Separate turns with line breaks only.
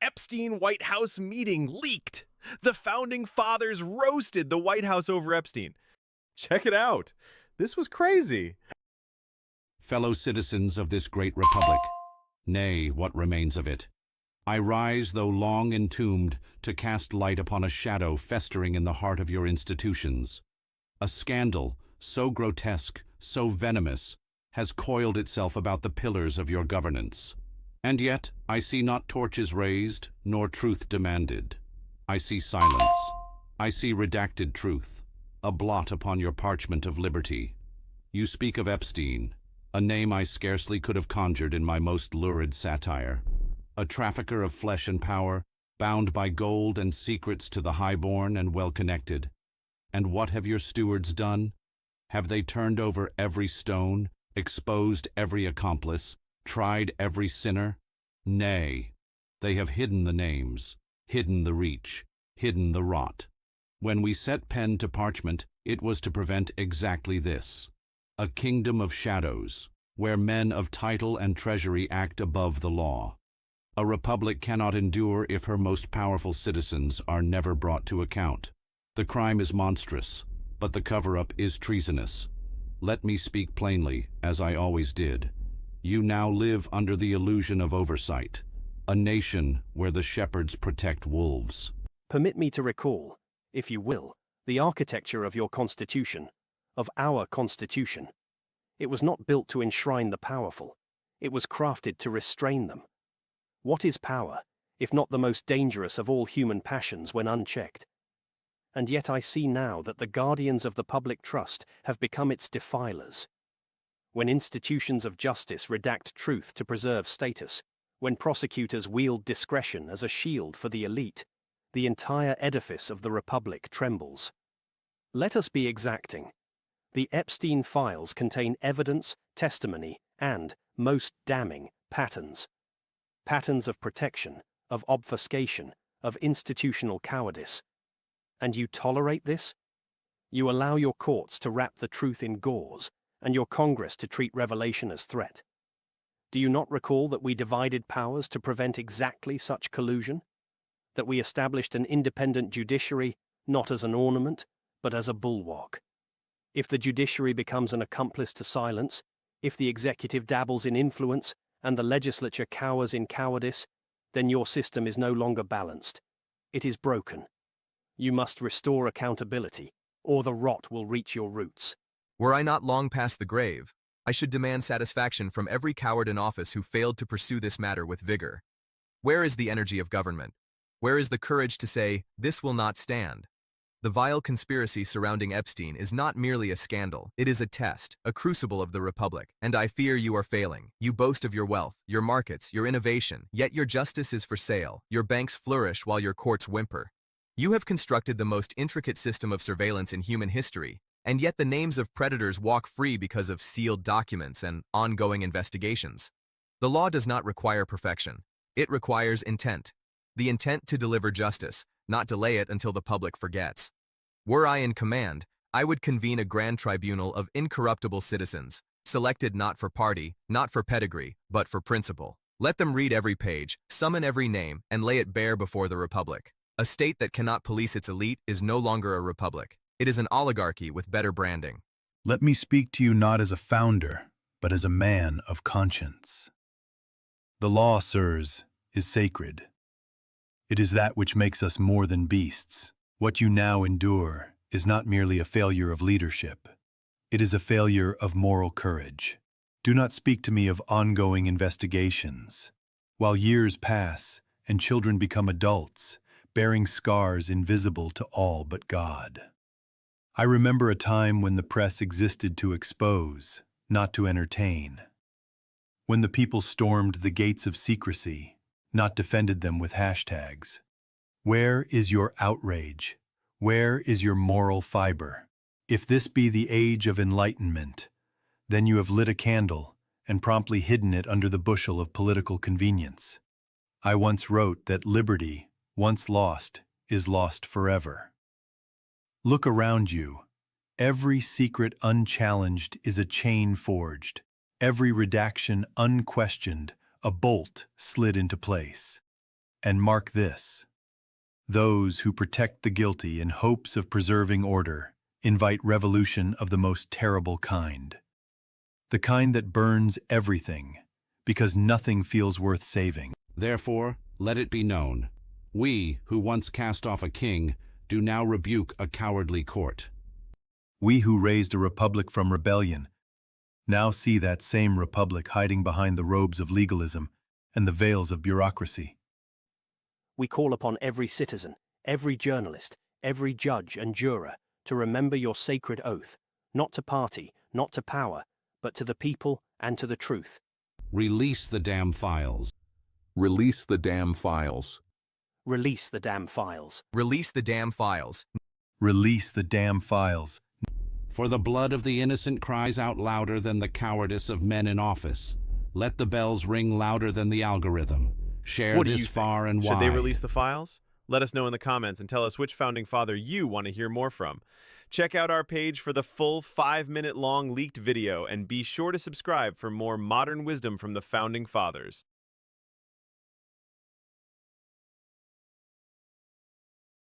Epstein White House meeting leaked. The founding fathers roasted the White House over Epstein. Check it out. This was crazy.
Fellow citizens of this great republic, nay, what remains of it, I rise, though long entombed, to cast light upon a shadow festering in the heart of your institutions. A scandal, so grotesque, so venomous, has coiled itself about the pillars of your governance. And yet, I see not torches raised, nor truth demanded. I see silence. I see redacted truth, a blot upon your parchment of liberty. You speak of Epstein, a name I scarcely could have conjured in my most lurid satire. A trafficker of flesh and power, bound by gold and secrets to the highborn and well-connected. And what have your stewards done? Have they turned over every stone, exposed every accomplice, tried every sinner? Nay, they have hidden the names, hidden the reach, hidden the rot. When we set pen to parchment, it was to prevent exactly this. A kingdom of shadows, where men of title and treasury act above the law. A republic cannot endure if her most powerful citizens are never brought to account. The crime is monstrous, but the cover-up is treasonous. Let me speak plainly, as I always did. You now live under the illusion of oversight, a nation where the shepherds protect wolves.
Permit me to recall, if you will, the architecture of your constitution, of our constitution. It was not built to enshrine the powerful. It was crafted to restrain them. What is power, if not the most dangerous of all human passions when unchecked? And yet I see now that the guardians of the public trust have become its defilers. When institutions of justice redact truth to preserve status, when prosecutors wield discretion as a shield for the elite, the entire edifice of the republic trembles. Let us be exacting. The Epstein files contain evidence, testimony, and, most damning, patterns. Patterns of protection, of obfuscation, of institutional cowardice. And you tolerate this? You allow your courts to wrap the truth in gauze, and your Congress to treat revelation as threat. Do you not recall that we divided powers to prevent exactly such collusion? That we established an independent judiciary, not as an ornament, but as a bulwark? If the judiciary becomes an accomplice to silence, if the executive dabbles in influence, and the legislature cowers in cowardice, then your system is no longer balanced. It is broken. You must restore accountability, or the rot will reach your roots.
Were I not long past the grave, I should demand satisfaction from every coward in office who failed to pursue this matter with vigor. Where is the energy of government? Where is the courage to say, this will not stand? The vile conspiracy surrounding Epstein is not merely a scandal, it is a test, a crucible of the Republic, and I fear you are failing. You boast of your wealth, your markets, your innovation, yet your justice is for sale, your banks flourish while your courts whimper. You have constructed the most intricate system of surveillance in human history, and yet the names of predators walk free because of sealed documents and ongoing investigations. The law does not require perfection. It requires intent. The intent to deliver justice, not delay it until the public forgets. Were I in command, I would convene a grand tribunal of incorruptible citizens, selected not for party, not for pedigree, but for principle. Let them read every page, summon every name, and lay it bare before the Republic. A state that cannot police its elite is no longer a republic. It is an oligarchy with better branding.
Let me speak to you not as a founder, but as a man of conscience. The law, sirs, is sacred. It is that which makes us more than beasts. What you now endure is not merely a failure of leadership. It is a failure of moral courage. Do not speak to me of ongoing investigations. While years pass and children become adults, bearing scars invisible to all but God. I remember a time when the press existed to expose, not to entertain. When the people stormed the gates of secrecy, not defended them with hashtags. Where is your outrage? Where is your moral fiber? If this be the age of enlightenment, then you have lit a candle and promptly hidden it under the bushel of political convenience. I once wrote that liberty, once lost, is lost forever. Look around you. Every secret unchallenged is a chain forged. Every redaction unquestioned, a bolt slid into place. And mark this: those who protect the guilty in hopes of preserving order invite revolution of the most terrible kind. The kind that burns everything, because nothing feels worth saving.
Therefore, let it be known, we, who once cast off a king, do now rebuke a cowardly court.
We who raised a republic from rebellion now see that same republic hiding behind the robes of legalism and the veils of bureaucracy.
We call upon every citizen, every journalist, every judge and juror to remember your sacred oath, not to party, not to power, but to the people and to the truth.
Release the damn files.
Release the damn files.
Release the damn files.
Release the damn files.
Release the damn files.
For the blood of the innocent cries out louder than the cowardice of men in office. Let the bells ring louder than the algorithm. Share
What do you
this
think?
far and wide.
Should they release the files? Let us know in the comments and tell us which founding father you want to hear more from. Check out our page for the full 5-minute long leaked video and be sure to subscribe for more modern wisdom from the founding fathers.